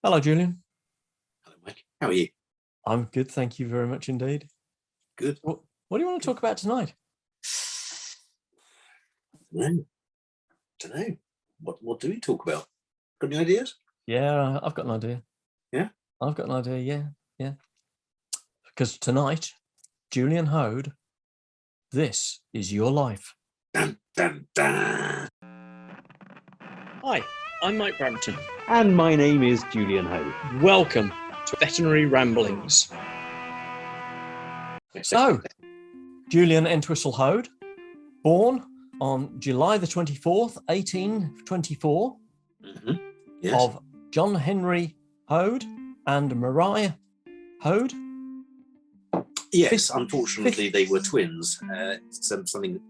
Hello, Julian. Hello, Mike. How are you? I'm good, thank you very much indeed. Good. What do you want to talk about tonight? No, don't know. What do we talk about? Got any ideas? Yeah, I've got an idea. Yeah? I've got an idea, yeah. Because tonight, Julian Hoad, this is your life. Dun, dun, dun. Hi, I'm Mike Brampton. And my name is Julian Hoad. Welcome to Veterinary Ramblings. So, Julian Entwistle Hoad, born on July the 24th, 1824, Yes. of John Henry Hoad and Mariah Hoad. Yes, unfortunately they were twins. It's something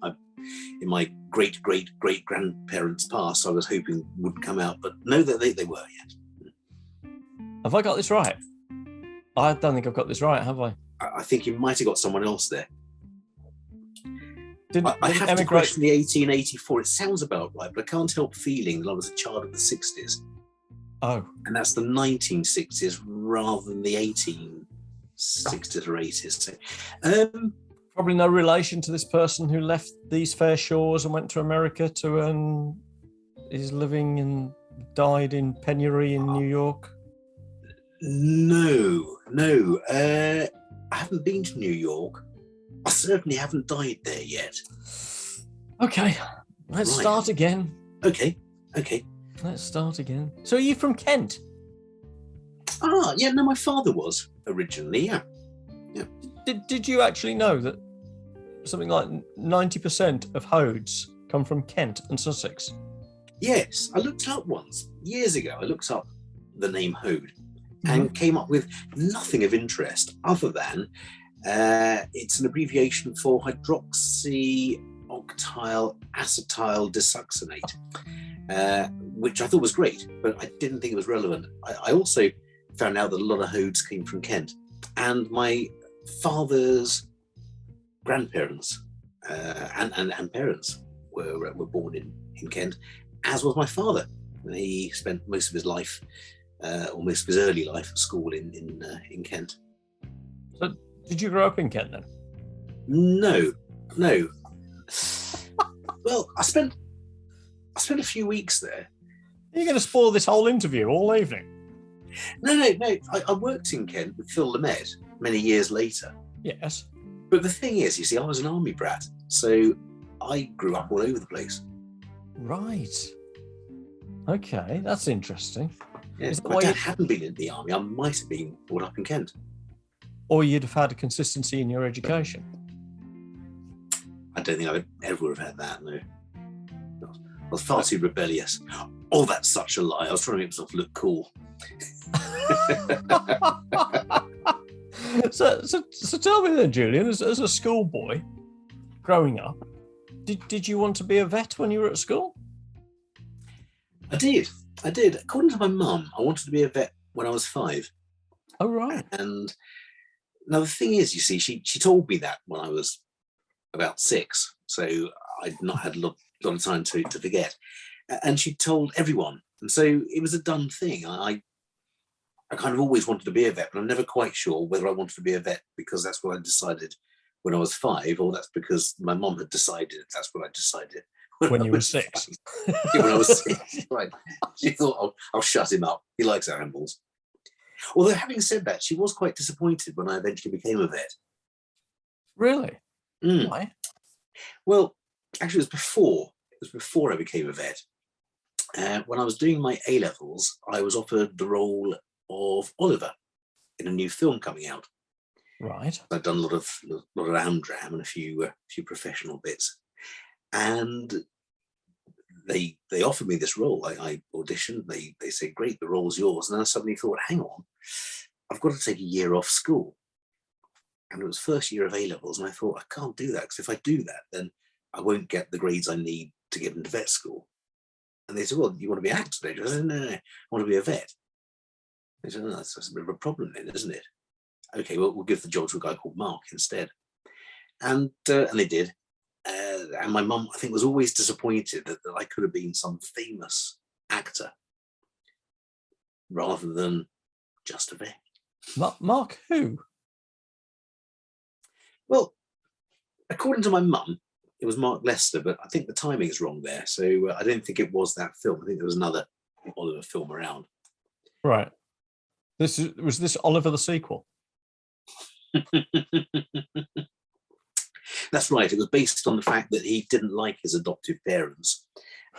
in my great-great-great-grandparents' past I was hoping would come out, but no, they were, yes. Have I got this right? I don't think I've got this right, have I? I think you might have got someone else there. I have emigrate? to question the 1884. It sounds about right, but I can't help feeling that I was a child of the 60s. Oh. And that's the 1960s rather than the 1860s or 80s. So, probably no relation to this person who left these fair shores and went to America to earn his living and died in penury in New York. No. I haven't been to New York. I certainly haven't died there yet. Okay, let's Right. start again. Okay. Let's start again. So are you from Kent? Yeah, no, my father was originally, yeah. Did you actually know that something like 90% of Hoads come from Kent and Sussex? Yes, I looked up once, years ago, I looked up the name Hoad and came up with nothing of interest other than it's an abbreviation for hydroxyoctyl acetyl desuccinate, which I thought was great, but I didn't think it was relevant. I also found out that a lot of Hoads came from Kent, and my father's grandparents and parents were born in Kent, as was my father. He spent most of his life, or most of his early life, at school in Kent. So did you grow up in Kent then? No. Well, I spent a few weeks there. Are you going to spoil this whole interview all evening? No. I worked in Kent with Phil Lamed many years later. Yes. But the thing is, you see, I was an army brat, so I grew up all over the place. Right. Okay, that's interesting. Yeah, Is that my why dad hadn't been in the army. I might have been brought up in Kent. Or you'd have had a consistency in your education? I don't think I ever would have had that, no. I was far too rebellious. Oh, that's such a lie. I was trying to make myself look cool. So tell me then, Julian, as a schoolboy growing up, did you want to be a vet when you were at school? I did. According to my mum, I wanted to be a vet when I was 5. Oh, right. And now the thing is, you see, she told me that when I was about 6, so I'd not had a lot of time to forget. And she told everyone, and so it was a done thing. I kind of always wanted to be a vet, but I'm never quite sure whether I wanted to be a vet because that's what I decided when I was 5, or that's because my mum had decided that's what I decided When you were 6. Yeah, when I was 6, right. She thought, I'll shut him up. He likes animals. Although, having said that, she was quite disappointed when I eventually became a vet. Really? Why? Well, actually, it was before I became a vet. When I was doing my A-levels, I was offered the role of Oliver in a new film coming out. Right. I'd done a lot of Amdram and a few professional bits, and they offered me this role. I auditioned. They said, "Great, the role's yours." And then I suddenly thought, "Hang on, I've got to take a year off school." And it was first year of A-levels, and I thought, I can't do that, because if I do that, then I won't get the grades I need to get into vet school. And they said, "Well, you want to be an actor, don't you?" I said, No, I want to be a vet. They said, "No, that's a bit of a problem then, isn't it? Okay, well, we'll give the job to a guy called Mark instead." And they did. And my mum, I think, was always disappointed that I could have been some famous actor. rather than just a vet. Mark who? Well, according to my mum, it was Mark Lester, but I think the timing is wrong there. So I don't think it was that film. I think there was another Oliver film around. Right. Was this Oliver the sequel? That's right. It was based on the fact that he didn't like his adoptive parents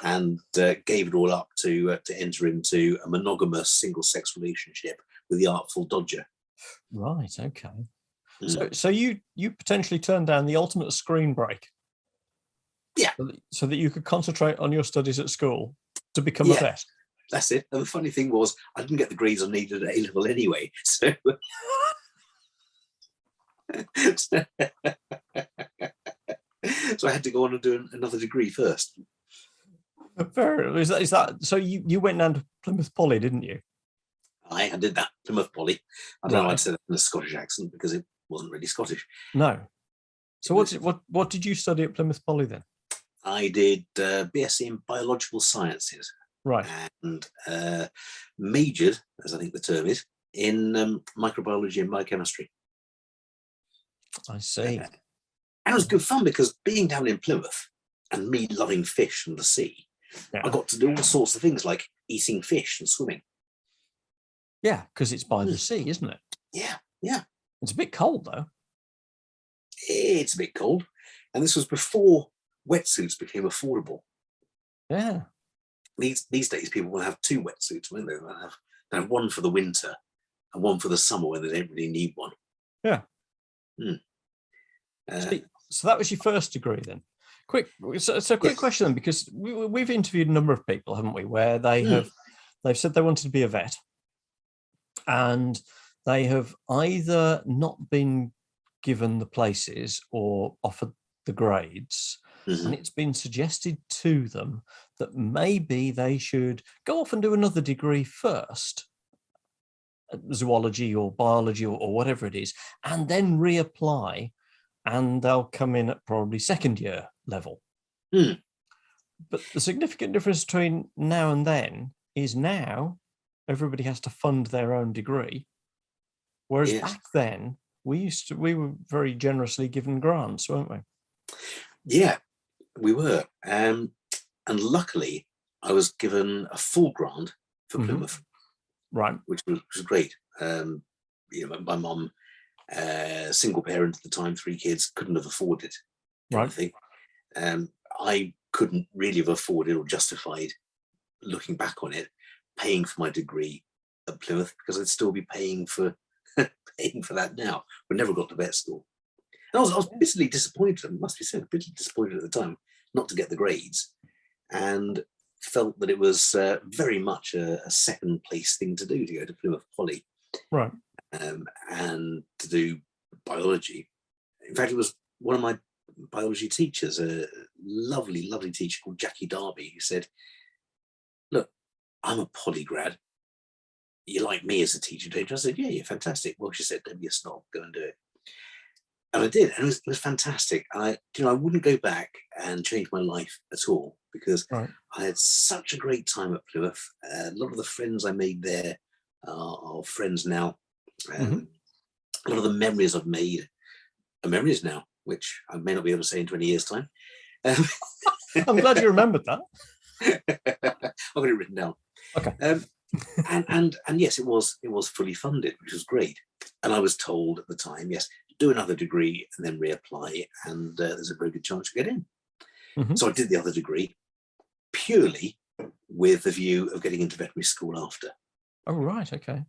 and gave it all up to enter into a monogamous single-sex relationship with the Artful Dodger. Right. Okay. So you potentially turned down the ultimate screen break. Yeah. So that you could concentrate on your studies at school to become a vet. That's it. And the funny thing was, I didn't get the grades I needed at A-level anyway. So, so I had to go on and do another degree first. Fair. Is that so? You went down to Plymouth Poly, didn't you? I did that, Plymouth Poly. I don't know why I said that in a Scottish accent because it wasn't really Scottish. No. So what did you study at Plymouth Poly then? I did BSc in Biological Sciences. Right. And majored, as I think the term is, in Microbiology and Biochemistry. I see. And it was good fun because being down in Plymouth and me loving fish and the sea, I got to do all sorts of things like eating fish and swimming. Yeah, because it's by the sea, isn't it? Yeah, yeah. It's a bit cold though. It's a bit cold. And this was before wetsuits became affordable. Yeah. These days, people will have two wetsuits, won't they? They'll have one for the winter and one for the summer when they don't really need one. Yeah. So that was your first degree then? Quick question then, because we've interviewed a number of people, haven't we, where they've said they wanted to be a vet and they have either not been given the places or offered the grades. And it's been suggested to them that maybe they should go off and do another degree first, zoology or biology or whatever it is, and then reapply, and they'll come in at probably second year level. But the significant difference between now and then is now everybody has to fund their own degree, whereas back then we were very generously given grants, weren't we? Yeah. We were, and luckily, I was given a full grant for Plymouth, right? Which was great. My mum, single parent at the time, 3 kids, couldn't have afforded anything. I couldn't really have afforded or justified, looking back on it, paying for my degree at Plymouth because I'd still be paying for that now. We never got to vet school. And I was bitterly disappointed, it must be said, bitterly disappointed at the time not to get the grades, and felt that it was very much a second place thing to do, to go to Plymouth Poly. Right. And to do biology. In fact, it was one of my biology teachers, a lovely, lovely teacher called Jackie Darby, who said, "Look, I'm a poly grad. You like me as a teacher, don't you?" I said, "Yeah, you're fantastic." Well, she said, "Don't be a snob, go and do it." And I did, and it was fantastic. I wouldn't go back and change my life at all because I had such a great time at Plymouth. A lot of the friends I made there are friends now. A lot of the memories I've made are memories now, which I may not be able to say in 20 years' time. I'm glad you remembered that. I've got it written down. Okay. And yes, it was fully funded, which was great. And I was told at the time, yes, do another degree and then reapply, and there's a very good chance to get in. So I did the other degree purely with the view of getting into veterinary school after. Oh, right, okay.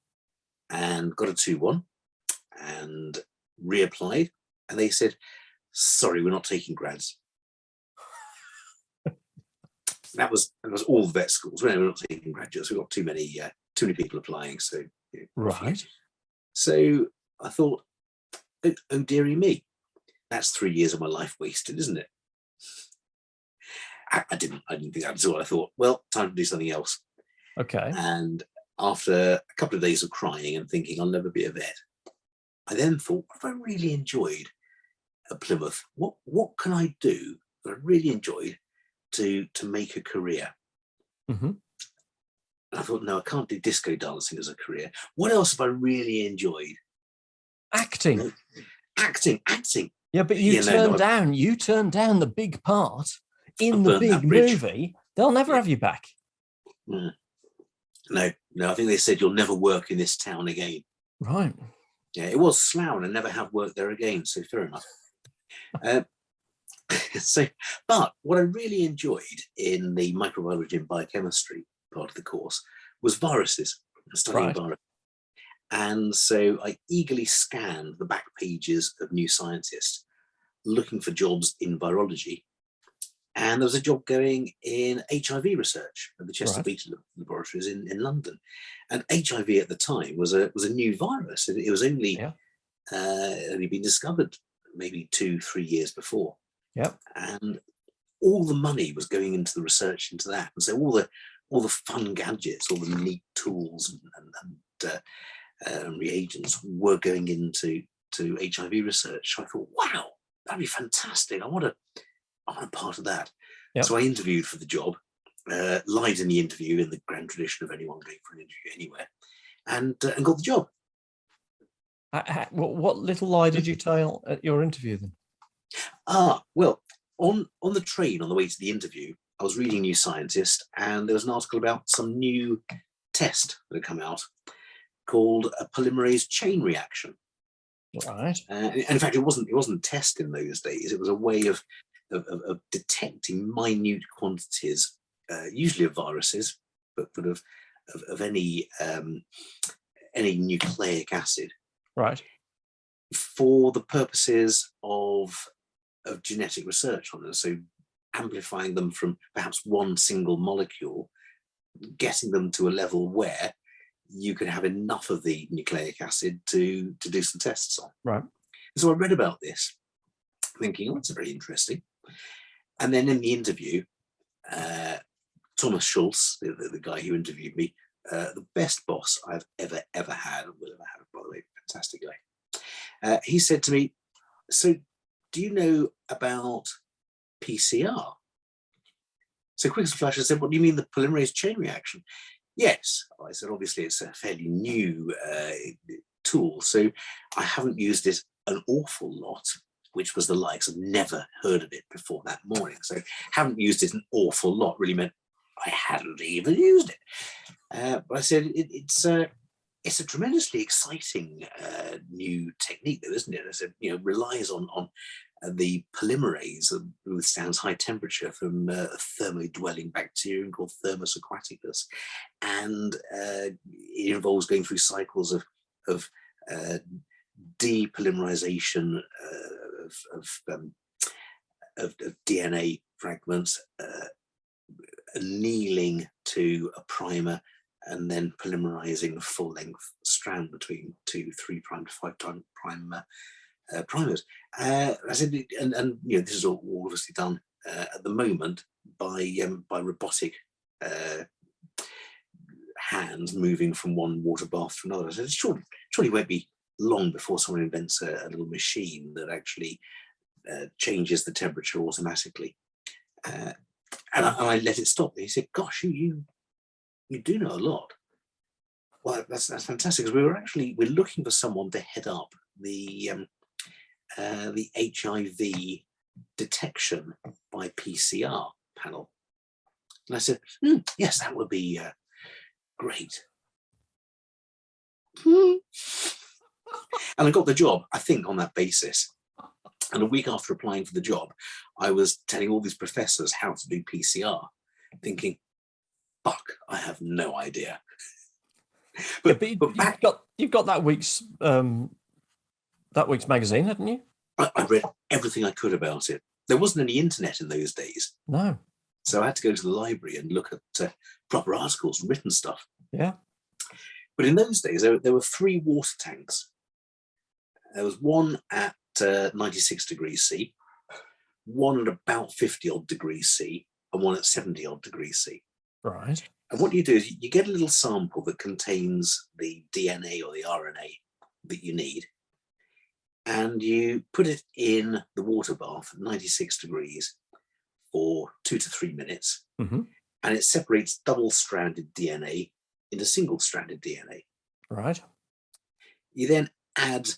And got a 2-1 and reapplied, and they said, "Sorry, we're not taking grads." that was all vet schools. We're not taking graduates. We've got too many people applying. So right. So I thought, oh dearie me, that's 3 years of my life wasted, isn't it? I didn't think that at all. I thought, well, time to do something else. Okay. And after a couple of days of crying and thinking I'll never be a vet, I then thought, what have I really enjoyed at Plymouth? What can I do that I really enjoyed to make a career? And I thought, no, I can't do disco dancing as a career. What else have I really enjoyed? Acting. You know, acting. Yeah, but you turned down the big part in the big movie. They'll never have you back. No, I think they said you'll never work in this town again. Right. Yeah, it was Slough, and I never have worked there again, so fair enough. But what I really enjoyed in the microbiology and biochemistry part of the course was viruses, studying viruses. And so I eagerly scanned the back pages of New Scientist, looking for jobs in virology. And there was a job going in HIV research at the Chester Beatty laboratories in London. And HIV at the time was a new virus. It was only been discovered maybe 2-3 years before. Yep. And all the money was going into the research into that. And so all the fun gadgets, all the neat tools and reagents were going into HIV research. So I thought, wow, that'd be fantastic. I want a part of that. Yep. So I interviewed for the job, lied in the interview in the grand tradition of anyone going for an interview anywhere, and got the job. What little lie did you tell at your interview then? Well, on the train on the way to the interview, I was reading New Scientist, and there was an article about some new test that had come out called a polymerase chain reaction. Right. In fact, it wasn't a test in those days. It was a way of detecting minute quantities, usually of viruses, but of any nucleic acid. Right. For the purposes of genetic research on them, so amplifying them from perhaps one single molecule, getting them to a level where you can have enough of the nucleic acid to do some tests on. Right. So I read about this, thinking, oh, that's very interesting. And then in the interview, Thomas Schultz, the guy who interviewed me, the best boss I've ever had, will ever have, by the way, fantastic guy. He said to me, so do you know about PCR? So quick as a flash, I said, what do you mean the polymerase chain reaction? Yes, I said, obviously it's a fairly new tool, so I haven't used it an awful lot, which was the likes. I've never heard of it before that morning. So haven't used it an awful lot really meant I hadn't even used it. But I said, it's a tremendously exciting new technique, though, isn't it? I said, relies on the polymerase that withstands high temperature from a thermo-dwelling bacterium called Thermus aquaticus, and it involves going through cycles of depolymerization of DNA fragments, annealing to a primer, and then polymerizing a full-length strand between 2, 3' to 5' primers. I said, and this is all obviously done at the moment by robotic hands moving from one water bath to another. I said, surely it won't be long before someone invents a little machine that actually changes the temperature automatically. And I let it stop. He said, "Gosh, you do know a lot." Well, that's fantastic, because we're looking for someone to head up the HIV detection by PCR panel. And I said, yes, that would be great. And I got the job, I think, on that basis. And a week after applying for the job, I was telling all these professors how to do PCR, thinking, fuck, I have no idea. But you've got that week's magazine, hadn't you? I read everything I could about it. There wasn't any internet in those days. No. So I had to go to the library and look at proper articles and written stuff. Yeah. But in those days, there were 3 water tanks. There was one at 96 degrees C, one at about 50 odd degrees C, and one at 70 odd degrees C. Right. And what you do is you get a little sample that contains the DNA or the RNA that you need, and you put it in the water bath at 96 degrees for 2 to 3 minutes, mm-hmm. and it separates double-stranded DNA into single-stranded DNA. Right. You then add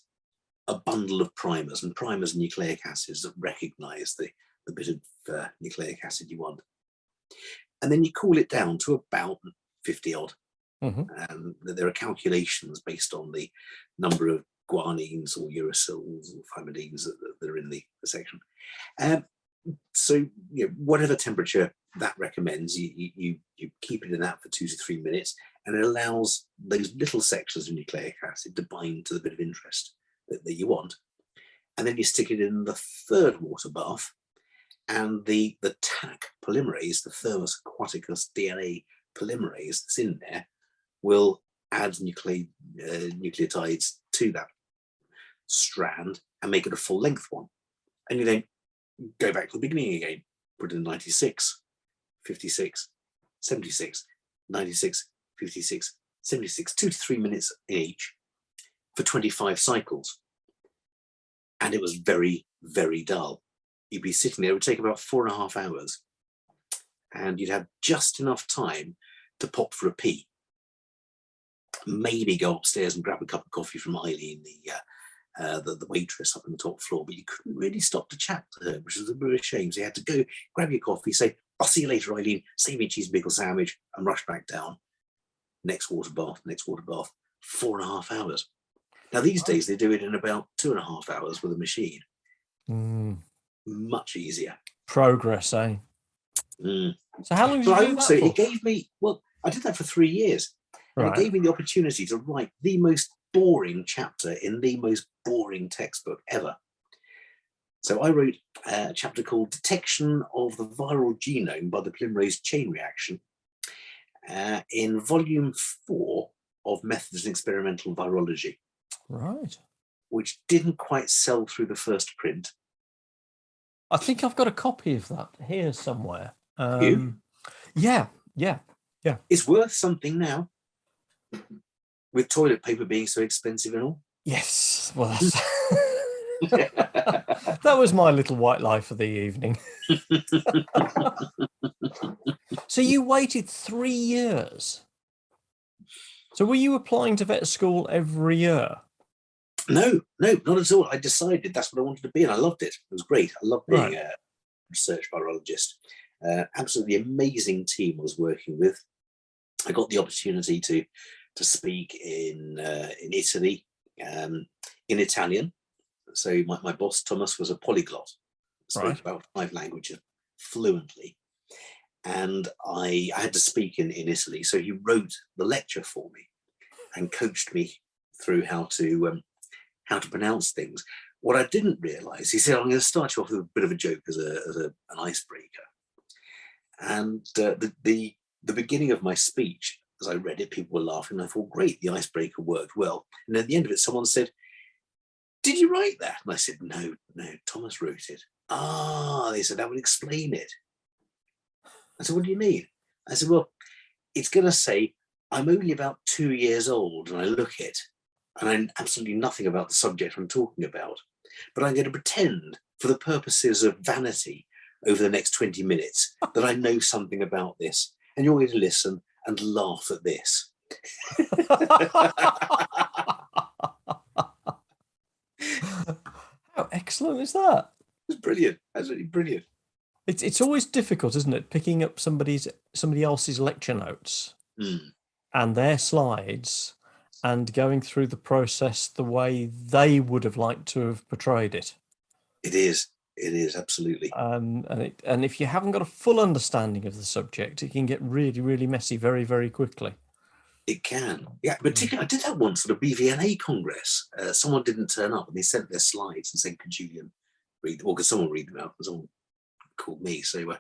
a bundle of primers, and primers are nucleic acids that recognize the bit of nucleic acid you want. And then you cool it down to about 50 odd. Mm-hmm. There are calculations based on the number of guanines or uracils or thymidines that are in the section. So whatever temperature that recommends, you keep it in that for 2 to 3 minutes, and it allows those little sections of nucleic acid to bind to the bit of interest that you want. And then you stick it in the third water bath, and the TAC polymerase, the Thermus aquaticus DNA polymerase that's in there, will add nucleotides to that strand and make it a full length one. And you then go back to the beginning again, put in 96, 56, 76, 96, 56, 76, 2 to 3 minutes each for 25 cycles. And it was very, very dull. You'd be sitting there, it would take about 4.5 hours, and you'd have just enough time to pop for a pee, maybe go upstairs and grab a cup of coffee from Eileen, the waitress up on the top floor, but you couldn't really stop to chat to her, which was a bit of a shame. So you had to go grab your coffee, say, "I'll see you later, Eileen, save me a cheese and pickle sandwich," and rush back down. Next water bath, 4.5 hours. Now these days they do it in about 2.5 hours with a machine. Much easier. Progress, eh? So how long did you do that for? It gave me, I did that for 3 years. And Right. it gave me the opportunity to write the most boring chapter in the most boring textbook ever. So I wrote a chapter called Detection of the Viral Genome by the Polymerase Chain Reaction in volume 4 of Methods in Experimental Virology. Right. Which didn't quite sell through the first print. I think I've got a copy of that here somewhere. You? Yeah. It's worth something now, with toilet paper being so expensive and all. Yes. Well, that's that was my little white lie for the evening. So you waited 3 years. So were you applying to vet school every year? No, not at all. I decided that's what I wanted to be, and I loved it. It was great. I loved being a research virologist. Absolutely amazing team I was working with. I got the opportunity to speak in Italy, in Italian. So my boss Thomas was a polyglot, spoke about 5 languages fluently, and I had to speak in Italy. So he wrote the lecture for me and coached me through how to pronounce things. What I didn't realize, he said, "I'm going to start you off with a bit of a joke as an icebreaker." And the beginning of my speech, as I read it, people were laughing. And I thought, great, the icebreaker worked well. And at the end of it, someone said, "Did you write that?" And I said, no, Thomas wrote it. They said, "That would explain it." I said, "What do you mean?" I said, "Well, it's going to say, I'm only about 2 years old, and I look it, and I know absolutely nothing about the subject I'm talking about. But I'm going to pretend, for the purposes of vanity, over the next 20 minutes, that I know something about this. And you're going to listen and laugh at this." How excellent is that? It's brilliant. Absolutely brilliant. It's always difficult, isn't it, picking up somebody else's lecture notes and their slides and going through the process the way they would have liked to have portrayed it. It is absolutely. And if you haven't got a full understanding of the subject, it can get really, really messy very, very quickly. It can. Yeah, particularly, I did that once at a BVNA Congress. Someone didn't turn up, and they sent their slides and said, "Could Julian read them?" Or could someone read them out? Someone called me, so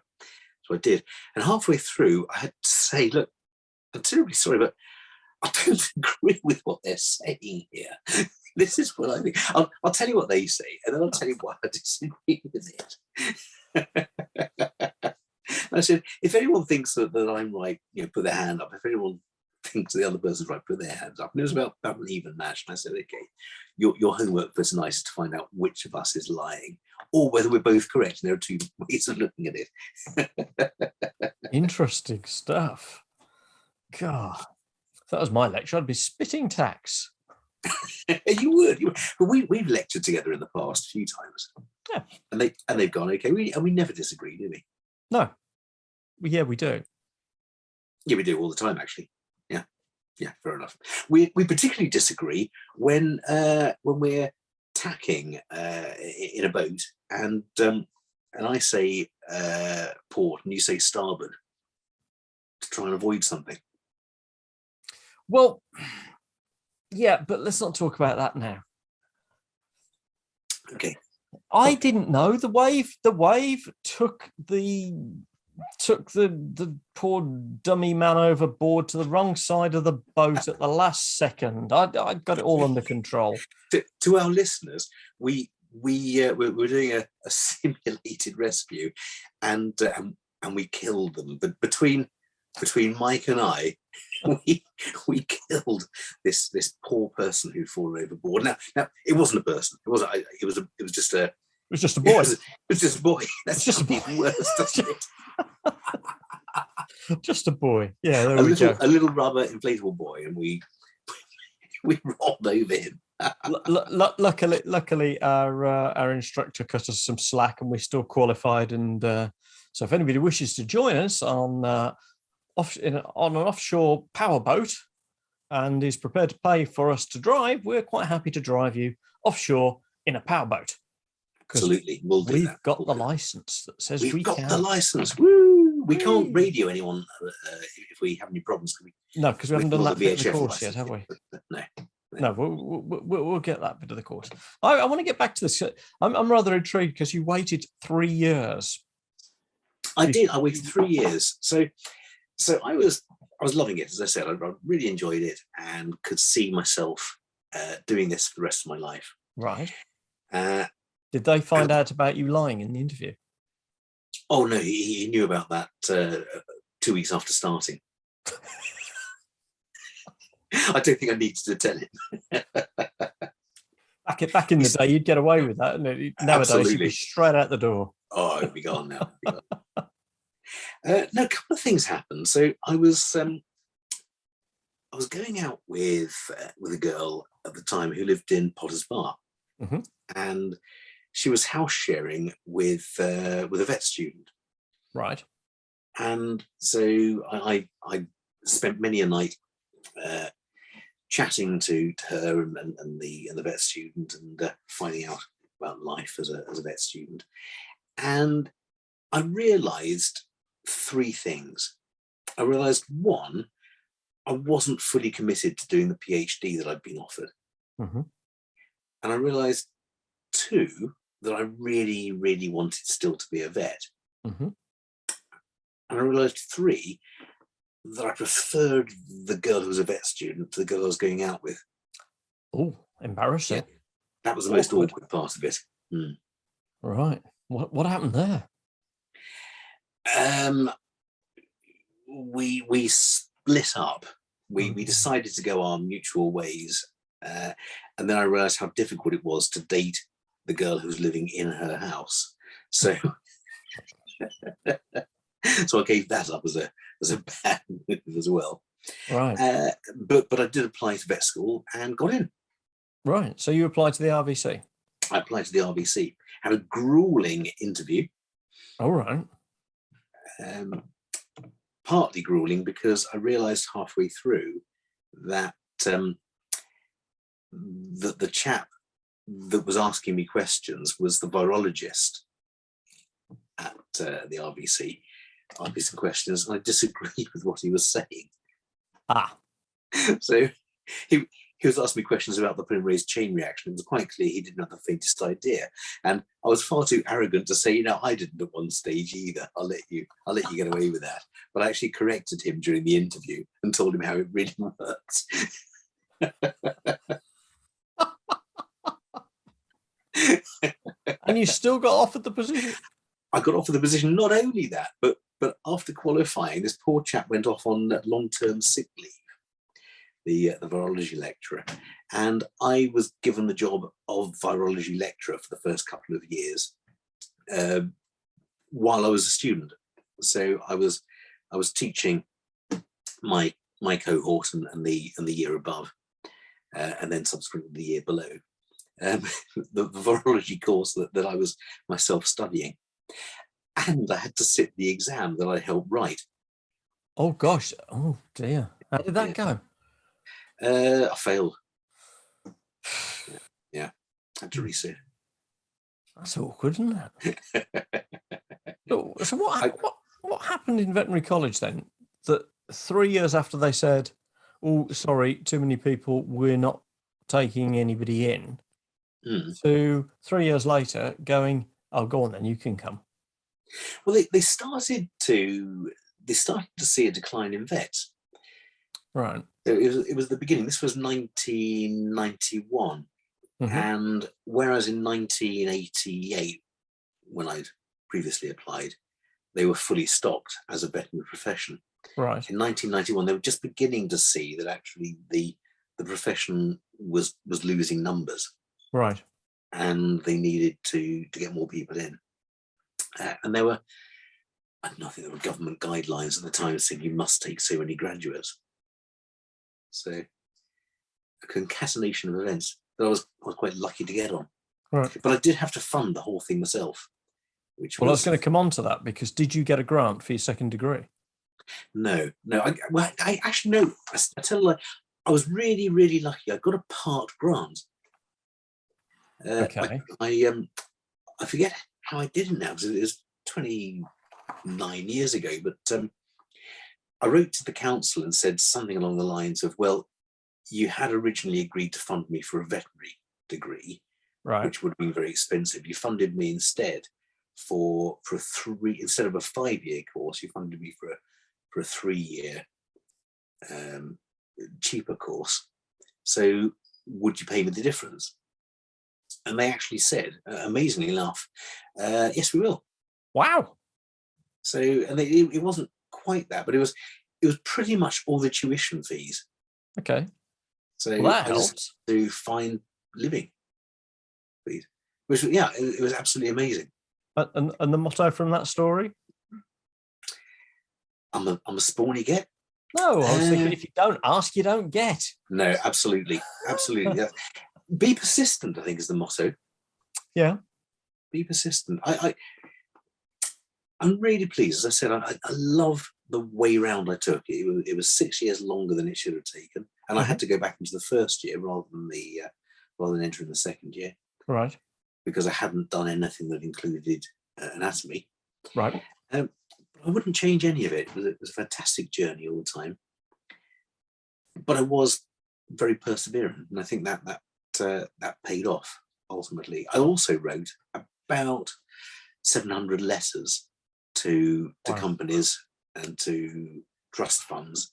I did. And halfway through, I had to say, "Look, I'm terribly sorry, but I don't agree with what they're saying here. This is what I think. I'll tell you what they say, and then I'll tell you why I disagree with it." I said, "If anyone thinks that I'm right, put their hand up. If anyone thinks the other person's right, put their hands up." And it was about an even match. And I said, "Okay, your homework for tonight is to find out which of us is lying, or whether we're both correct." And there are 2 ways of looking at it. Interesting stuff. God. If that was my lecture, I'd be spitting tax. You would. But we've lectured together in the past a few times. Yeah. And they've gone okay. We never disagree, do we? No. Yeah, we do. Yeah, we do all the time, actually. Yeah, fair enough. We particularly disagree when we're tacking in a boat, and I say port and you say starboard to try and avoid something. Well, yeah, but let's not talk about that now. Okay. I didn't know the wave took the poor dummy man overboard to the wrong side of the boat at the last second. I got it all under control. To our listeners, we're doing a simulated rescue, and we killed them. But between Mike and I, we killed this poor person who'd fallen overboard. Now it wasn't a person. It wasn't. It was just a. It was just a boy. It was just a boy. That's just even worse, doesn't it? Just a boy. Yeah, there a we go. A little rubber inflatable boy, and we rolled over him. Luckily, our instructor cut us some slack, and we still qualified. And so, if anybody wishes to join us on an offshore powerboat and is prepared to pay for us to drive, we're quite happy to drive you offshore in a powerboat. Absolutely, we'll do we've that. got the license that says we've got can. the license. Woo! We can't radio anyone if we have any problems. No, because we haven't done that bit of the course yet, have we? No. No, we'll get that bit of the course. I want to get back to this. I'm rather intrigued because you waited 3 years. I did. I waited 3 years. So I was loving it. As I said, I really enjoyed it and could see myself doing this for the rest of my life. Right. Did they find out about you lying in the interview? Oh no, he knew about that 2 weeks after starting. I don't think I needed to tell him. Back in the day, you'd get away with that, and nowadays you'd be straight out the door. Oh, it'd be gone now. No, a couple of things happened. So I was going out with a girl at the time who lived in Potter's Bar, and she was house sharing with a vet student. Right. And so I spent many a night chatting to her and the vet student, and finding out about life as a vet student. And I realised 3 things. I realised, 1, I wasn't fully committed to doing the PhD that I'd been offered. And I realised, 2, that I really, really wanted still to be a vet. And I realised, 3, that I preferred the girl who was a vet student to the girl I was going out with. Oh, embarrassing. Yeah, that was the most awkward part of it. Right. What happened there? We split up. We decided to go our mutual ways. And then I realised how difficult it was to date the girl who was living in her house. So so I gave that up as a bad move as well. Right. But I did apply to vet school and got in. Right. So you applied to the RVC? I applied to the RVC. Had a grueling interview. All right. Partly grueling because I realised halfway through that the chap that was asking me questions was the virologist at the RVC. Asked me some questions, and I disagreed with what he was saying. So he was asking me questions about the polymerase chain reaction. It was quite clear he didn't have the faintest idea, and I was far too arrogant to say, I didn't at one stage either. I'll let you get away with that. But I actually corrected him during the interview and told him how it really works. And you still got offered the position? I got offered the position. Not only that, but after qualifying, this poor chap went off on long-term sick leave, the virology lecturer, and I was given the job of virology lecturer for the first couple of years while I was a student. So I was teaching my my cohort and the year above, and then subsequently the year below, the virology course that I was myself studying, and I had to sit the exam that I helped write. Oh gosh! Oh dear! How did that go? I failed. Yeah, had to resit. That's awkward, isn't it? So what happened in veterinary college then? That 3 years after they said, "Oh, sorry, too many people, we're not taking anybody in," to 3 years later going, "Oh, go on then, you can come." Well, they started to see a decline in vets. Right. So it was the beginning. This was 1991. And whereas in 1988, when I'd previously applied, they were fully stocked as a veterinary profession. Right. In 1991, they were just beginning to see that actually the profession was losing numbers. Right. And they needed to get more people in. And there were, I don't know, I think there were government guidelines at the time saying you must take so many graduates. So a concatenation of events that I was quite lucky to get on. Right. But I did have to fund the whole thing myself. Which I was going to come on to that, because did you get a grant for your second degree? No. I actually no. I tell you, I was really, really lucky. I got a part grant. Okay. I forget how I did it now, because it was 29 years ago. But I wrote to the council and said something along the lines of, "Well, you had originally agreed to fund me for a veterinary degree, right, which would have been very expensive. You funded me instead for a 3, instead of a 5-year course, you funded me for a 3-year cheaper course. So would you pay me the difference?" And they actually said, amazingly enough, "Yes, we will." Wow. So, and it wasn't quite that, but it was pretty much all the tuition fees. Okay. So that I just helps. to find living fees, which, yeah, it was absolutely amazing. And the motto from that story? I'm a spawn you get. No, I was thinking, if you don't ask, you don't get. No, absolutely. Yeah. Be persistent, I think, is the motto. Yeah. Be persistent. I'm really pleased. As I said, I love the way round I took it. It was 6 years longer than it should have taken, and I had to go back into the first year rather than entering the second year. Right. Because I hadn't done anything that included anatomy. Right. I wouldn't change any of it. It was a fantastic journey all the time. But I was very perseverant, and I think that paid off ultimately. I also wrote about 700 letters to companies and to trust funds.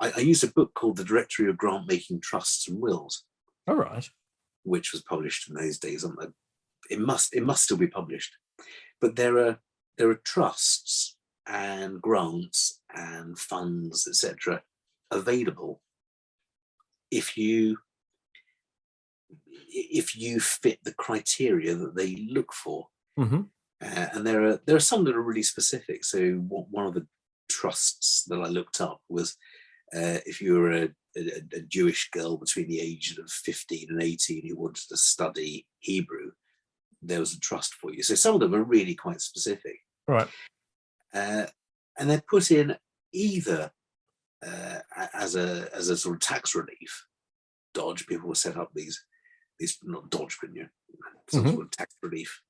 I used a book called The Directory of Grant-Making Trusts and Wills. All right. Which was published in those days. It must still be published. But there are trusts and grants and funds, etc., available if you fit the criteria that they look for. And there are some that are really specific. So one of the trusts that I looked up was if you were a Jewish girl between the ages of 15 and 18 who wanted to study Hebrew, there was a trust for you. So some of them are really quite specific. Right. And they're put in either as a sort of tax relief dodge. People will set up these not dodge, but some sort of tax relief.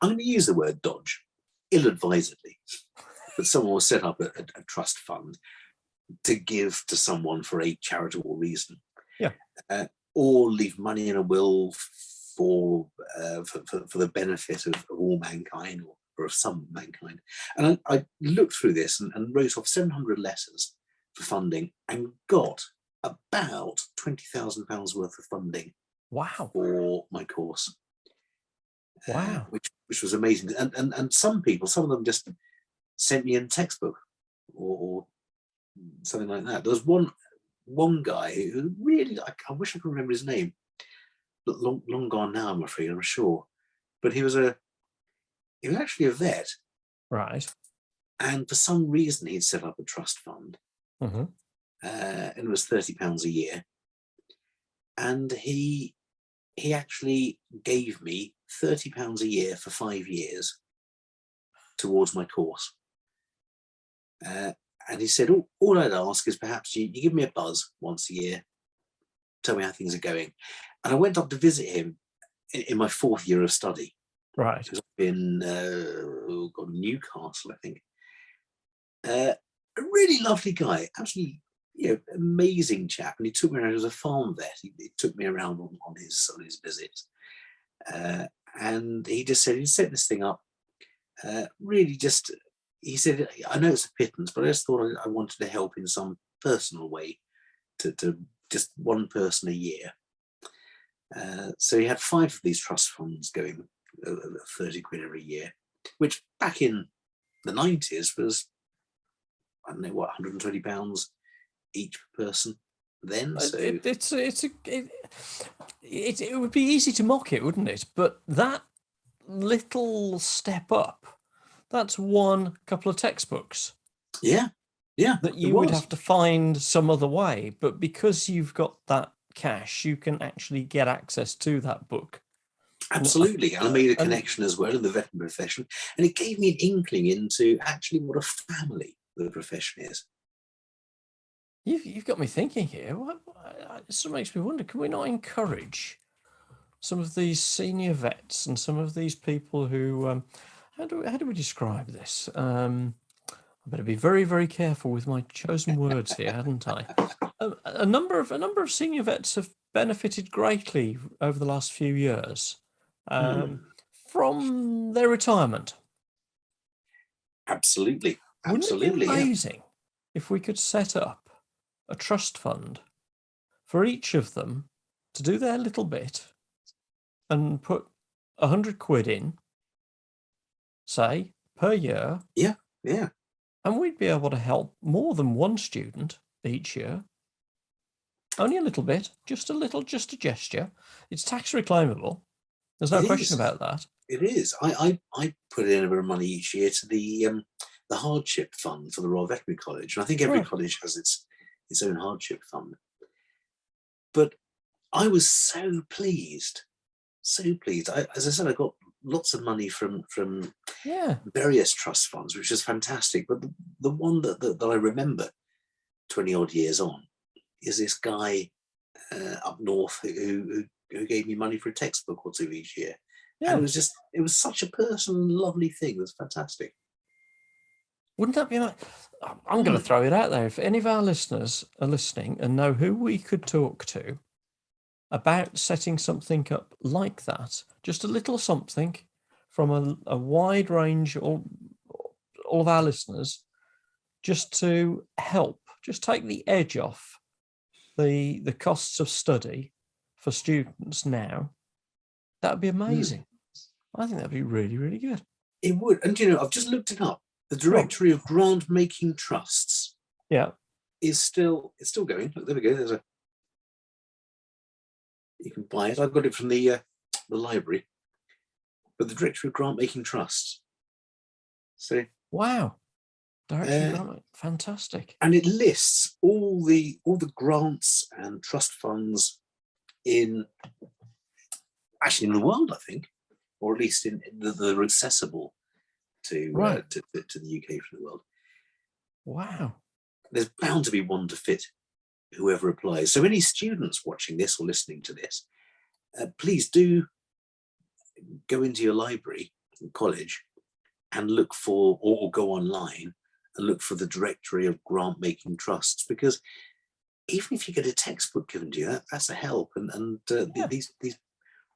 I'm going to use the word dodge ill-advisedly, but someone will set up a trust fund to give to someone for a charitable reason, or leave money in a will for the benefit of all mankind, or of some mankind. And I looked through this and wrote off 700 letters for funding and got about £20,000 worth of funding. Wow. For my course. Wow. Which was amazing. And some of them just sent me a textbook or something like that. There was one guy who really, I wish I could remember his name, but long gone now, I'm afraid, I'm sure. But he was actually a vet. Right. And for some reason he'd set up a trust fund. and it was £30 a year. And he actually gave me £30 a year for 5 years towards my course. And he said, all I'd ask is perhaps you give me a buzz once a year, tell me how things are going. And I went up to visit him in my 4th year of study. Right. It was in Newcastle, I think. A really lovely guy, absolutely, amazing chap. And he took me around as a farm vet. He took me around on his visits. And he just said, he set this thing up. Really just, he said, I know it's a pittance, but I just thought I wanted to help in some personal way to just one person a year. So he had 5 of these trust funds going, 30 quid every year, which back in the 90s was, I don't know what, £120 each per person then. So it would be easy to mock it, wouldn't it? But that little step up, that's one couple of textbooks. Yeah. That you would have to find some other way. But because you've got that cash, you can actually get access to that book. Absolutely. And I made a connection as well in the veterinary profession. And it gave me an inkling into actually what a family the profession is. You've got me thinking here. It sort of makes me wonder, can we not encourage some of these senior vets and some of these people who, how do we describe this? I better be very, very careful with my chosen words here, hadn't I? A number of senior vets have benefited greatly over the last few years from their retirement. Absolutely. Wouldn't it be amazing if we could set up a trust fund for each of them to do their little bit and put 100 quid in, say, per year? Yeah. And we'd be able to help more than one student each year. Only a little bit, just a gesture. It's tax reclaimable. There's no question about that. It is. I put in a bit of money each year to the hardship fund for the Royal Veterinary College. And I think every college has its own hardship fund. But I was so pleased. As I said, I got lots of money from various trust funds, which is fantastic. But the one that I remember 20 odd years on is this guy up north who gave me money for a textbook or 2 each year. Yeah. And it was such a personal and lovely thing. It was fantastic. Wouldn't that be I'm going to throw it out there. If any of our listeners are listening and know who we could talk to about setting something up like that, just a little something from a wide range, all of our listeners, just to help, just take the edge off the costs of study for students now, that would be amazing. I think that'd be really, really good. It would. And I've just looked it up. The directory of grant making trusts is still going. Look, there we go. You can buy it. I've got it from the library. But the directory of grant making trusts. So wow. Directory of grant, fantastic. And it lists all the grants and trust funds in the world, I think, or at least in that are accessible to the UK from the world. Wow. There's bound to be one to fit whoever applies. So any students watching this or listening to this, please do go into your library and college and look for, or go online and look for the directory of grant making trusts, because even if you get a textbook given to you, that's a help. And these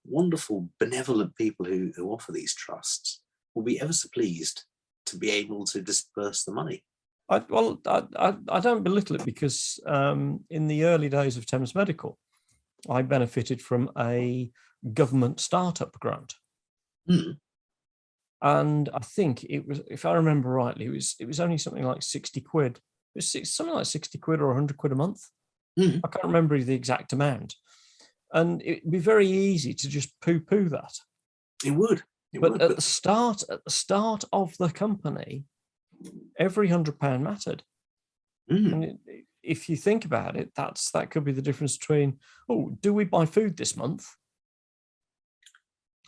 wonderful benevolent people who offer these trusts will be ever so pleased to be able to disperse the money. I don't belittle it, because in the early days of Thames Medical, I benefited from a government startup grant. And I think it was, if I remember rightly, it was only something like 60 quid. It was something like 60 quid or 100 quid a month. I can't remember the exact amount. And it'd be very easy to just poo-poo that. It would. But at the start of the company, every £100 mattered. And if you think about it, that could be the difference between, oh, do we buy food this month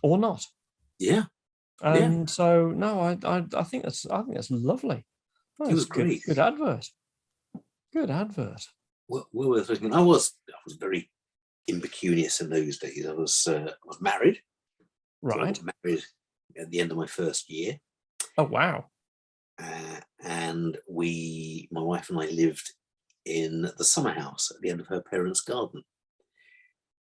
or not? Yeah. And so no, I think that's lovely. Oh, it was great. Good advert. Good advert. Well worth listening. I was very impecunious in those days. I was married. Right. So I got married at the end of my first year. Oh wow. And my wife and I lived in the summer house at the end of her parents' garden,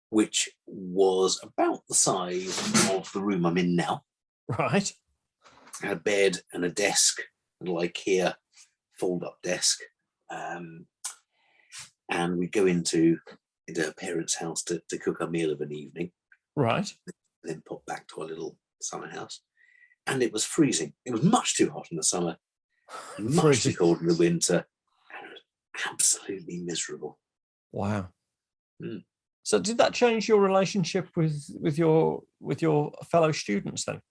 which was about the size of the room I'm in now. Right. I had a bed and a desk, a little IKEA fold-up desk. And we'd go into her parents' house to cook a meal of an evening. Right. Then pop back to our little summer house. And it was freezing. It was much too hot in the summer, much too cold in the winter, and it was absolutely miserable. Wow. So did that change your relationship with your fellow students then?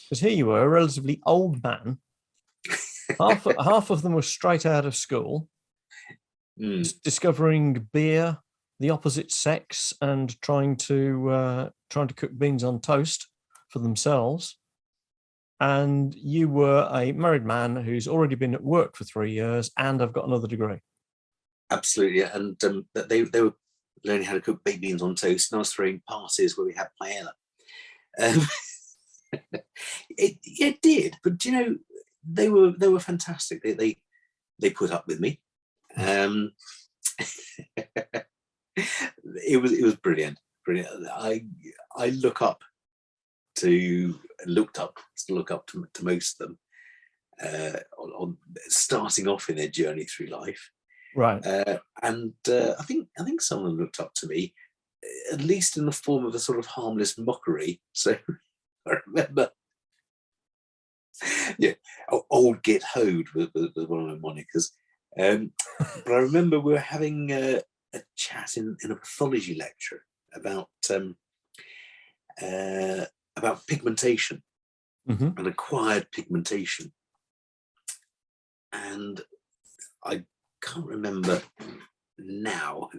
Because here you were, a relatively old man. half of them were straight out of school, discovering beer, the opposite sex, and trying to cook beans on toast for themselves. And you were a married man who's already been at work for 3 years and have got another degree. Absolutely, and they were learning how to cook baked beans on toast, and I was throwing parties where we had paella. It did, but you know, they were fantastic. They put up with me. It was brilliant. I looked up to most of them on starting off in their journey through life, right? And I think some of them looked up to me, at least in the form of a sort of harmless mockery. So I remember, old Git Hoad was one of my monikers. But I remember we were having a chat in a pathology lecture about pigmentation and acquired pigmentation, and I can't remember now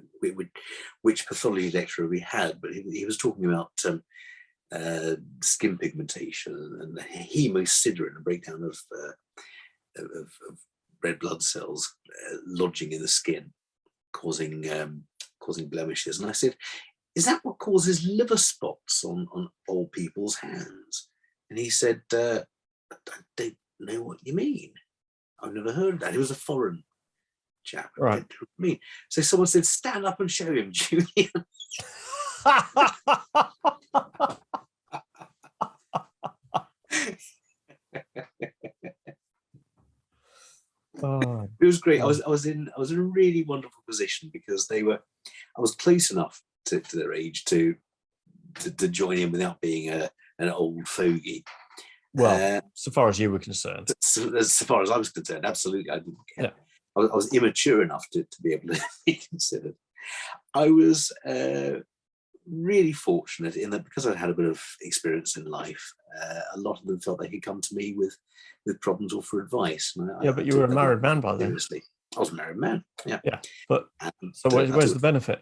which pathology lecturer we had, but he was talking about skin pigmentation and hemosiderin, a breakdown of red blood cells lodging in the skin, causing blemishes. And I said, is that what causes liver spots on old people's hands? And he said, I don't know what you mean. I've never heard of that. He was a foreign chap. Right. I don't know what you mean. So someone said, stand up and show him, Julian. Oh, it was great. I was in a really wonderful position because I was close enough to their age to join in without being an old fogey. Well, so far as you were concerned. As far as I was concerned, absolutely, I didn't care. Yeah. I was immature enough to be able to be considered. I was really fortunate in that because I'd had a bit of experience in life, a lot of them felt they could come to me with problems or for advice. But you were a married man by then. Seriously, I was a married man. Yeah. But so where's the benefit?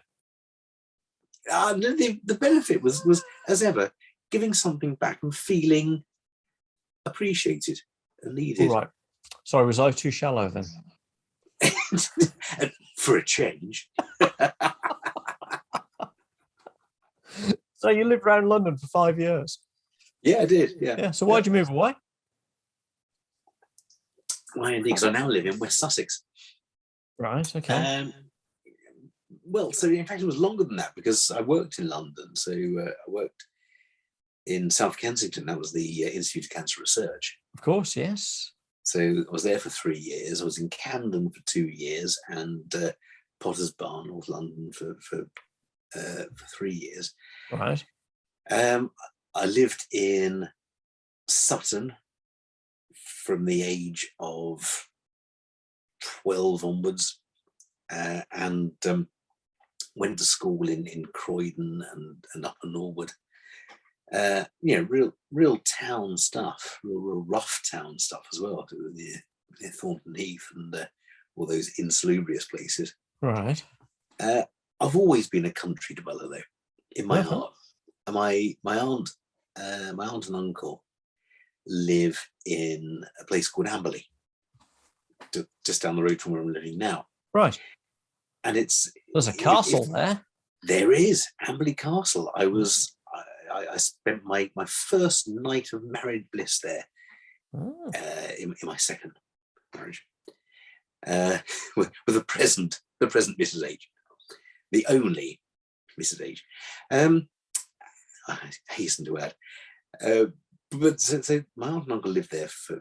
The benefit was as ever giving something back and feeling appreciated and needed. All right. Sorry, was I too shallow then? For a change. So you lived around London for 5 years? Yeah, I did. Yeah. So why'd you move away? Why indeed? Because I now live in West Sussex. Right. Okay. Well, so in fact, it was longer than that because I worked in London. So I worked in South Kensington. That was the Institute of Cancer Research. Of course, yes. So I was there for 3 years. I was in Camden for 2 years and Potter's Bar, North London, for 3 years. Right. I lived in Sutton from the age of 12 onwards, and went to school in Croydon and Upper Norwood. Real town stuff, real rough town stuff as well, near Thornton Heath and or those insalubrious places. Right. I've always been a country dweller, though, in my Uh-huh. heart. And my aunt and uncle live in a place called Amberley, just down the road from where I'm living now. Right. And There's a castle there. There is Amberley Castle. I spent my first night of married bliss there in my second marriage with the present Mrs. H, the only Mrs. H. I hasten to add, but so my aunt and uncle lived there for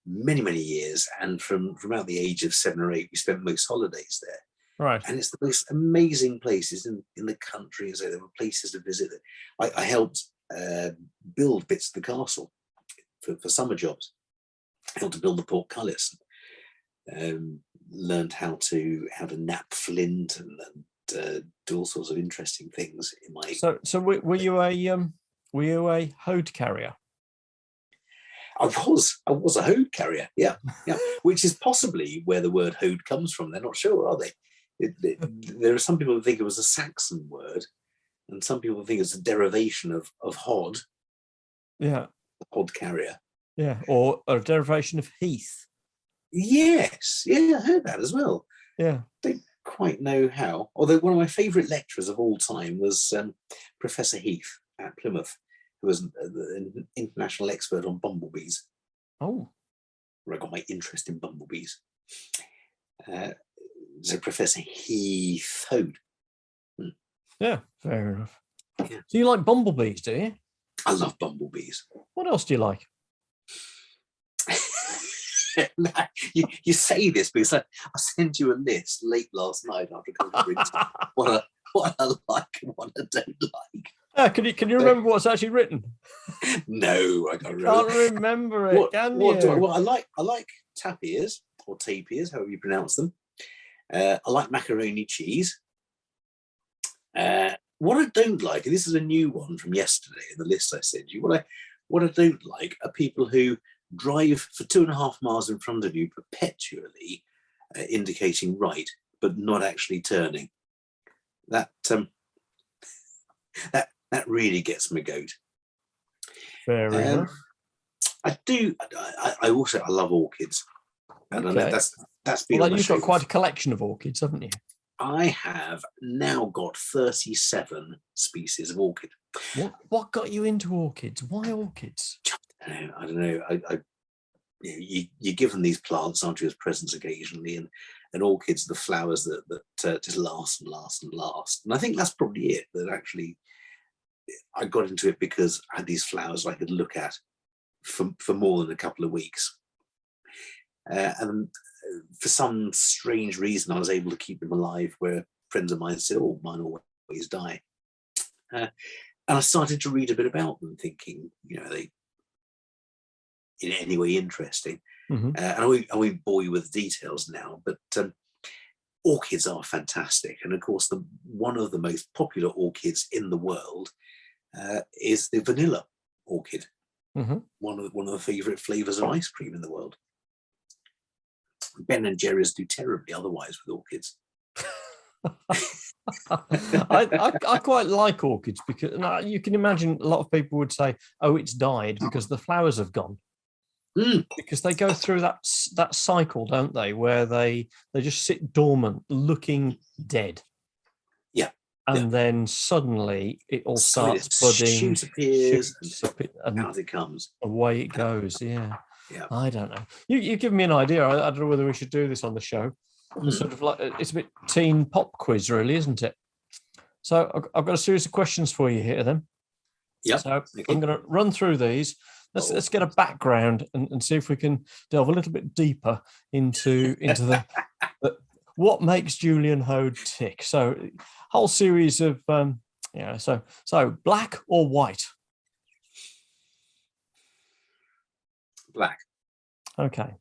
many years, and from about the age of 7 or 8, we spent most holidays there. Right. And it's the most amazing places in the country. So there were places to visit. I helped build bits of the castle for summer jobs. I helped to build the portcullis. Learned how to nap flint and do all sorts of interesting things in my. So were you a Hoad carrier? I was a Hoad carrier. Yeah. Which is possibly where the word Hoad comes from. They're not sure, are they? There are some people who think it was a Saxon word, and some people think it's a derivation of hod. Yeah. Hod carrier. Yeah, or a derivation of heath. Yes, yeah, I heard that as well. Yeah. Don't quite know how. Although one of my favourite lecturers of all time was Professor Heath at Plymouth, who was an international expert on bumblebees. Oh. Where I got my interest in bumblebees. So Professor Heath Hoad. Yeah, fair enough. Yeah. So you like bumblebees, do you? I love bumblebees. What else do you like? you say this because I sent you a list late last night after coming what I like and what I don't like. Can you remember what's actually written? No, I can't remember it. Can you? I like tap ears or tape ears, however you pronounce them. I like macaroni cheese. What I don't like, and this is a new one from yesterday in the list I sent you, what I don't like are people who drive for 2.5 miles in front of you perpetually, indicating right, but not actually turning. That really gets my goat. Fair enough. I love orchids. And I know that's been. Well, you've got quite a collection of orchids, haven't you? I have now got 37 species of orchid. What got you into orchids? Why orchids? I don't know. You're given these plants, aren't you, as presents occasionally, and orchids are the flowers that just last and last and last. And I think that's probably it. That actually, I got into it because I had these flowers I could look at for more than a couple of weeks. And for some strange reason, I was able to keep them alive, where friends of mine said, "Oh, mine always die." And I started to read a bit about them, thinking, are they in any way interesting? Mm-hmm. And I won't bore you with the details now, but orchids are fantastic. And of course, one of the most popular orchids in the world is the vanilla orchid. Mm-hmm. One of the favourite flavours of ice cream in the world. Ben and Jerry's do terribly otherwise with orchids. I quite like orchids because you can imagine a lot of people would say, "Oh, it's died because the flowers have gone." Because they go through that cycle, don't they, where they just sit dormant, looking dead. Yeah. And then suddenly it all starts budding, appears, and out it comes. Away it goes. Yeah. Yeah. I don't know. You give me an idea. I don't know whether we should do this on the show. It's sort of like it's a bit teen pop quiz, really, isn't it? So I've got a series of questions for you here, then. Yeah. So I'm going to run through these. Let's get a background and see if we can delve a little bit deeper into the what makes Julian Hoad tick. So whole series of so black or white? Black. Okay.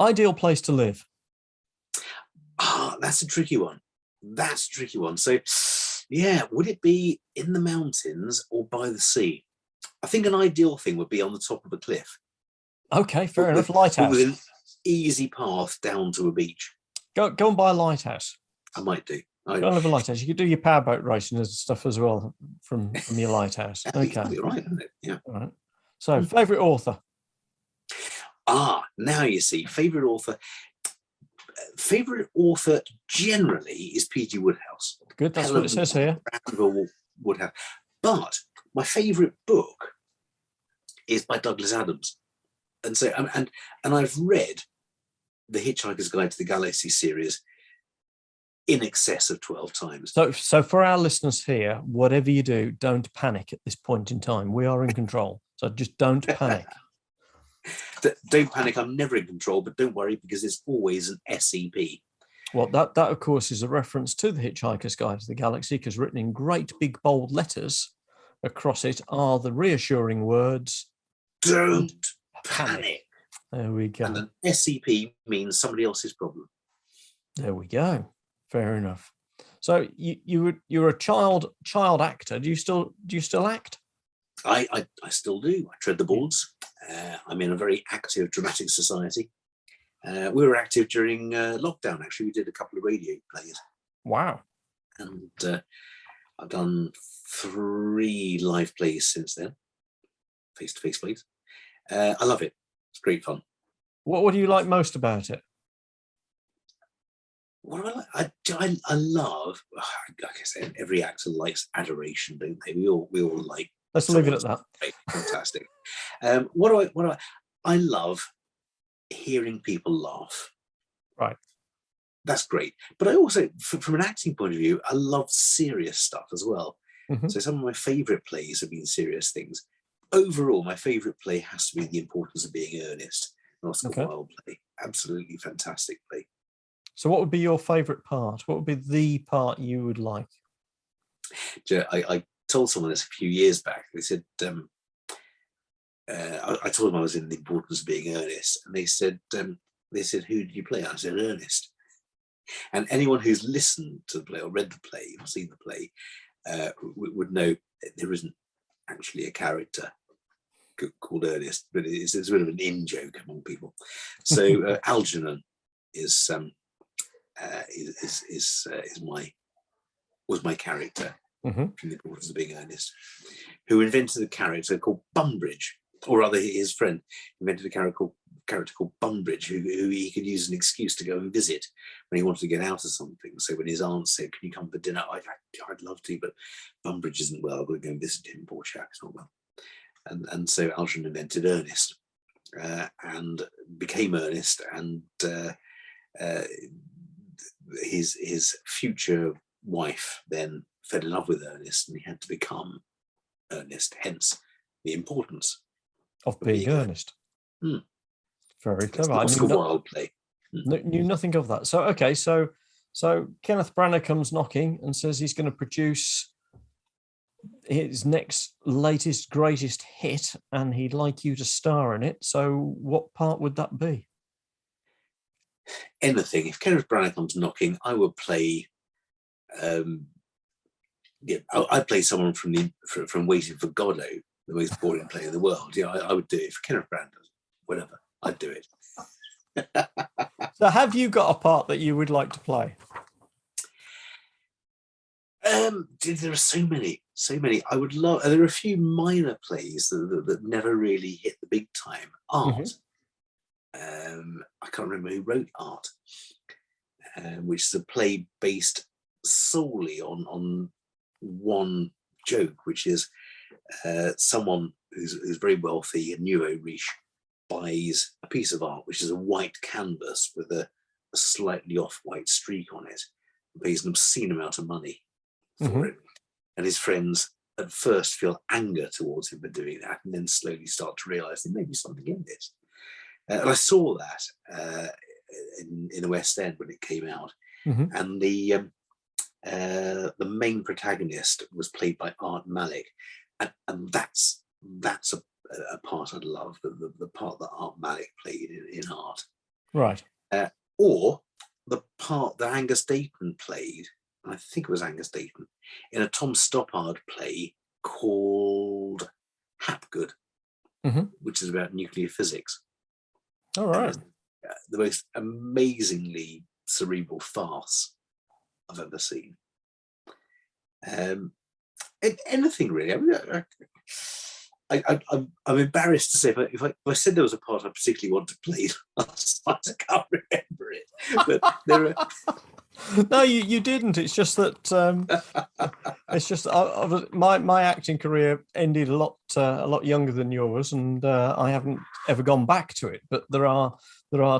Ideal place to live? That's a tricky one. So, yeah, would it be in the mountains or by the sea? I think an ideal thing would be on the top of a cliff. Okay, fair enough. Lighthouse. easy path down to a beach. Go and buy a lighthouse. I might do. Go and have a lighthouse. You could do your powerboat racing and stuff as well from your lighthouse. Okay. That'd be right, wouldn't it? Yeah. All right. So, favourite author? Now you see, favourite author. Favourite author generally is P.G. Wodehouse. Good, that's what it says here. Wodehouse. But my favourite book is by Douglas Adams. And so, and I've read the Hitchhiker's Guide to the Galaxy series in excess of 12 times. So for our listeners here, whatever you do, don't panic at this point in time. We are in control. So just don't panic. Don't panic. I'm never in control, but don't worry because it's always an SEP. Well, that of course is a reference to the Hitchhiker's Guide to the Galaxy, because written in great big bold letters across it are the reassuring words, don't panic. There we go. And an SEP means somebody else's problem. There we go. Fair enough. So you're a child actor. Do you still act? I still do. I tread the boards. I'm in a very active dramatic society. We were active during lockdown. Actually, we did a couple of radio plays. Wow. And I've done 3 live plays since then, face-to-face plays. I love it. It's great fun. What do you like most about it? What do I like? I love, like I said, every actor likes adoration, don't they? We all like. Let's leave it at that. Fantastic. What do I love hearing people laugh. Right. That's great. But I also, from an acting point of view, I love serious stuff as well. Mm-hmm. So some of my favourite plays have been serious things. Overall, my favourite play has to be The Importance of Being Earnest, an Oscar Wilde play. Absolutely fantastic play. So what would be your favourite part? What would be the part you would like? I told someone this a few years back. They said, I told them I was in The Importance of Being Earnest, and they said, who did you play? I said, Ernest. And anyone who's listened to the play or read the play or seen the play would know that there isn't actually a character called Ernest, but it's a bit of an in-joke among people. So Algernon was my character from The Importance of Being Earnest, who invented a character called Bunbridge, or rather his friend invented a character called Bunbridge, who he could use an excuse to go and visit when he wanted to get out of something. So when his aunt said, "Can you come for dinner?" I'd love to, but Bunbridge isn't well. I've got to go and visit him. Poor chap, he's not well. And so Algernon invented Ernest and became Ernest, and his future wife then fell in love with Ernest, and he had to become Ernest. Hence the importance of being Ernest. Very clever. Oscar Wilde play. Knew nothing of that. So okay, so Kenneth Branagh comes knocking and says he's going to produce his next latest greatest hit, and he'd like you to star in it. So what part would that be? Anything. If Kenneth Branagh comes knocking, I would play. I'd play someone from Waiting for Godot, the most boring play in the world. Yeah, I would do it. If Kenneth Branagh does, whatever, I'd do it. So have you got a part that you would like to play? There are so many. I would love. There are a few minor plays that never really hit the big time. Art. I can't remember who wrote Art, which is a play based solely on one joke, which is someone who's very wealthy, a nouveau riche, buys a piece of art, which is a white canvas with a slightly off-white streak on it, and pays an obscene amount of money for it. And his friends at first feel anger towards him for doing that, and then slowly start to realise there may be something in this. And I saw that in the West End when it came out, and the main protagonist was played by Art Malik, and that's a part I'd love, the part that Art Malik played in Art. Right. Or the part that Angus Dayton played, and I think it was Angus Dayton, in a Tom Stoppard play called Hapgood, which is about nuclear physics. All right. the most amazingly cerebral farce I've ever seen. Anything really. I mean, I'm embarrassed to say, but if I said there was a part I particularly want to play last night, I can't remember it. But there are. No, you didn't. It's just that my acting career ended a lot younger than yours, and I haven't ever gone back to it. But there are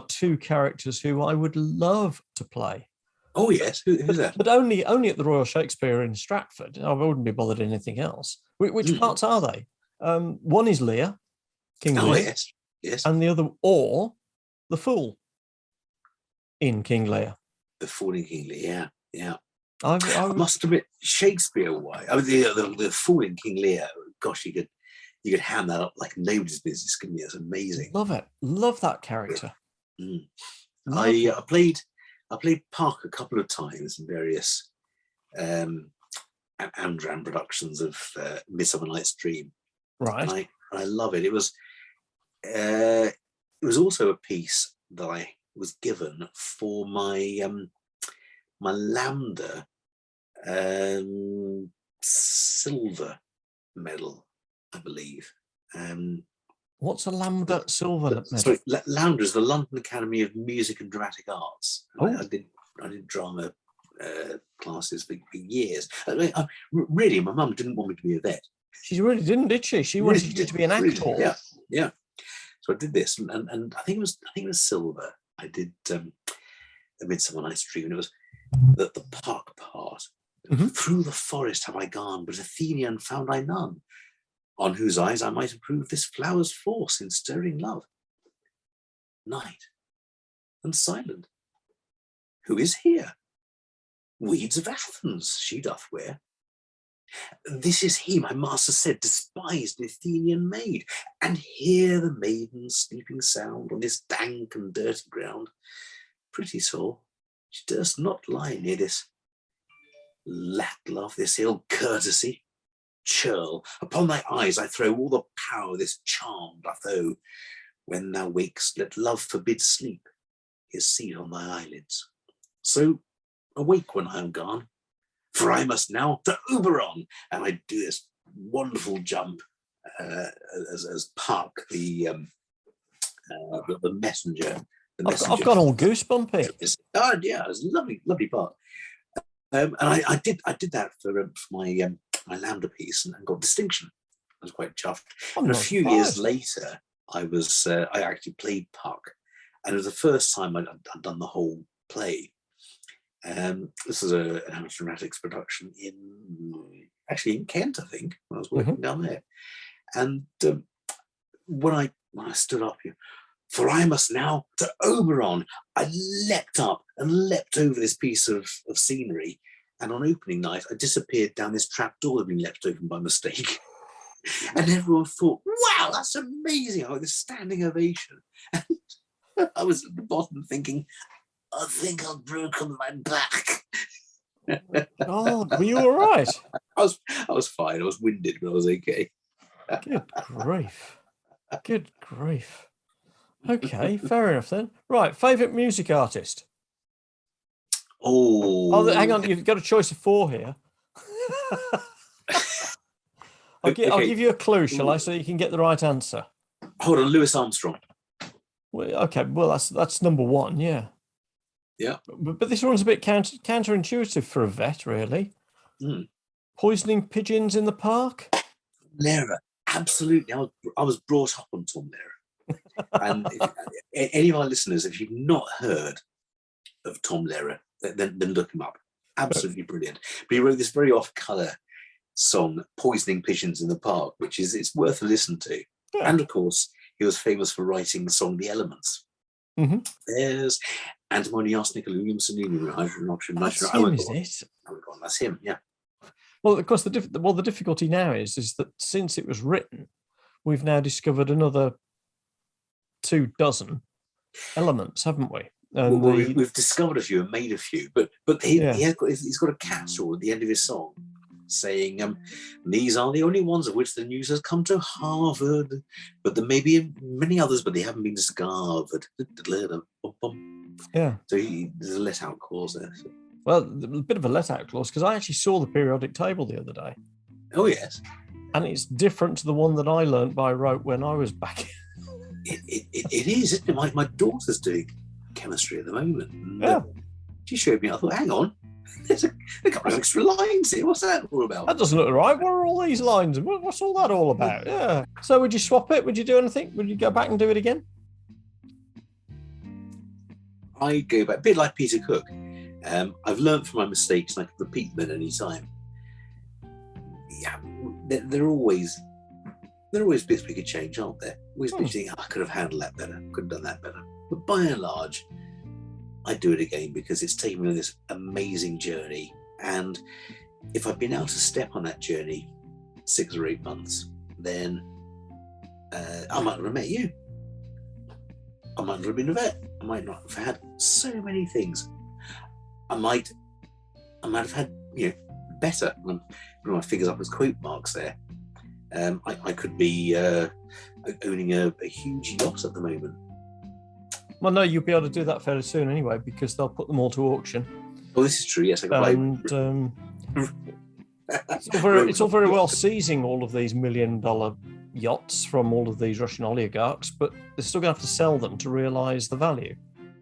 two characters who I would love to play. Oh yes, who's that? But only at the Royal Shakespeare in Stratford. I wouldn't be bothered anything else. Which parts are they? One is Lear, King Lear. Yes. And the other, or the Fool in King Lear. The Fool in King Lear, yeah. I must admit, Shakespeare. Why? I mean, the Fool in King Lear. Gosh, you could hand that up like nobody's business. Couldn't you? It's amazing. Love it. Love that character. I played Puck a couple of times in various Amdram productions of Midsummer Night's Dream. Right. And I love it. It was also a piece that I was given for my my Lambda silver medal, I believe. What's a Lambda silver medal? Sorry, Lambda is the London Academy of Music and Dramatic Arts. Oh. I did drama classes for years. Really, my mum didn't want me to be a vet. She really didn't, did she? She wanted you to be an actor. Really, yeah. So I did this, and I think it was silver. I did A Midsummer Night's Dream, and it was the Puck part. Mm-hmm. Through the forest have I gone, but Athenian found I none, on whose eyes I might approve this flower's force in stirring love. Night and silent. Who is here? Weeds of Athens she doth wear. This is he, my master said, despised Athenian maid. And hear the maiden's sleeping sound on this dank and dirty ground. Pretty soul, she durst not lie near this lack love, this ill courtesy. Churl, upon thy eyes I throw all the power this charm doth owe. When thou wakest, let love forbid sleep, his seat on thy eyelids. So awake when I am gone, for I must now to Oberon. And I do this wonderful jump as Puck, the messenger. I've got all goosebumpy. Oh yeah, it was a lovely part. And I did that for my my Lambda piece and got distinction. I was quite chuffed. And a few years later, I actually played Puck, and it was the first time I'd done the whole play. This was an amateur dramatics production in Kent, I think, when I was working down there. And when I stood up here, for I must now to Oberon, I leapt up and leapt over this piece of scenery. And on opening night, I disappeared down this trap door that had been left open by mistake. And everyone thought, wow, that's amazing. I got this standing ovation. And I was at the bottom thinking, I think I've broken my back. Oh, were you all right? I was fine. I was winded, but I was okay. Good grief. Good grief. Okay, fair enough then. Right, favourite music artist? Oh, hang on, you've got a choice of 4 here. I'll give you a clue, shall I, so you can get the right answer? Hold on, Louis Armstrong. Well, okay, well that's number 1, yeah. Yeah. But this one's a bit counterintuitive for a vet, really. Poisoning pigeons in the park? Lehrer, absolutely. I was brought up on Tom Lehrer. And any of our listeners, if you've not heard of Tom Lehrer, then look him up. Absolutely brilliant. But he wrote this very off-colour song, Poisoning Pigeons in the Park, which it's worth a listen to. Yeah. And of course, he was famous for writing the song The Elements. There's antimony, arsenic, aluminum, selenium, hydrogen, oxygen, nitrogen. That's him, yeah. Well, of course, the difficulty now is that since it was written, we've now discovered another 24 elements, haven't we? And we've discovered a few and made a few, but he's got a catch-all at the end of his song. saying, these are the only ones of which the news has come to Harvard, but there may be many others, but they haven't been discovered. Yeah. So there's a let-out clause there. So. Well, a bit of a let-out clause, because I actually saw the periodic table the other day. Oh, yes. And it's different to the one that I learnt by rote when I was back. It is, isn't it? My daughter's doing chemistry at the moment. And, Yeah. She showed me, I thought, hang on, there's a couple of extra lines here. What's that all about? That doesn't look right. What are all these lines? What's all that all about? Yeah. So would you swap it? Would you do anything? Would you go back and do it again? I go back, a bit like Peter Cook. I've learned from my mistakes and I can repeat them at any time. Yeah, there are always bits we could change, aren't there? Always bits you think, I could have handled that better, could have done that better. But by and large, I do it again because it's taken me on this amazing journey. And if I've been able to step on that journey 6 or 8 months, then I might not have met you. I might not have been a vet. I might not have had so many things. I might have had, better. I'm putting my fingers up as quote marks there. I could be owning a huge yacht at the moment. Well, no, you'll be able to do that fairly soon anyway, because they'll put them all to auction. Oh, this is true. Yes, I can buy. It's all very well seizing all of these $1 million yachts from all of these Russian oligarchs, but they're still going to have to sell them to realise the value.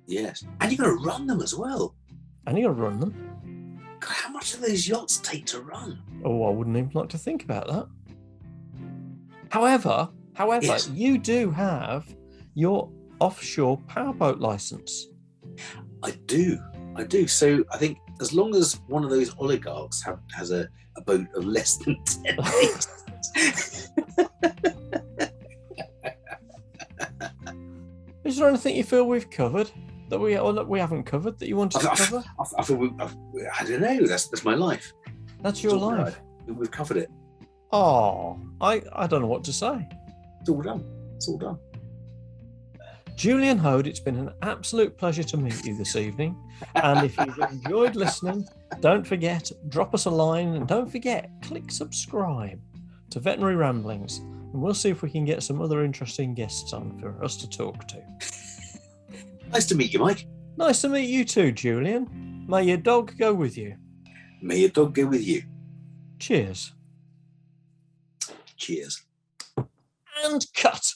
Yes, and you're going to run them as well. And you're going to run them. God, how much do those yachts take to run? Oh, I wouldn't even like to think about that. However, yes. You do have your offshore powerboat license. I do. So I think as long as one of those oligarchs has a boat of less than 10 meters. Is there anything you feel we've covered that we haven't covered that you wanted to cover? I don't know. That's my life. That's your life. We've covered it. Oh, I don't know what to say. It's all done. It's all done. Julian Hoad, it's been an absolute pleasure to meet you this evening. And if you've enjoyed listening, don't forget, drop us a line, and don't forget, click subscribe to Veterinary Ramblings, and we'll see if we can get some other interesting guests on for us to talk to. Nice to meet you, Mike. Nice to meet you too, Julian. May your dog go with you. May your dog go with you. Cheers. Cheers. And cut.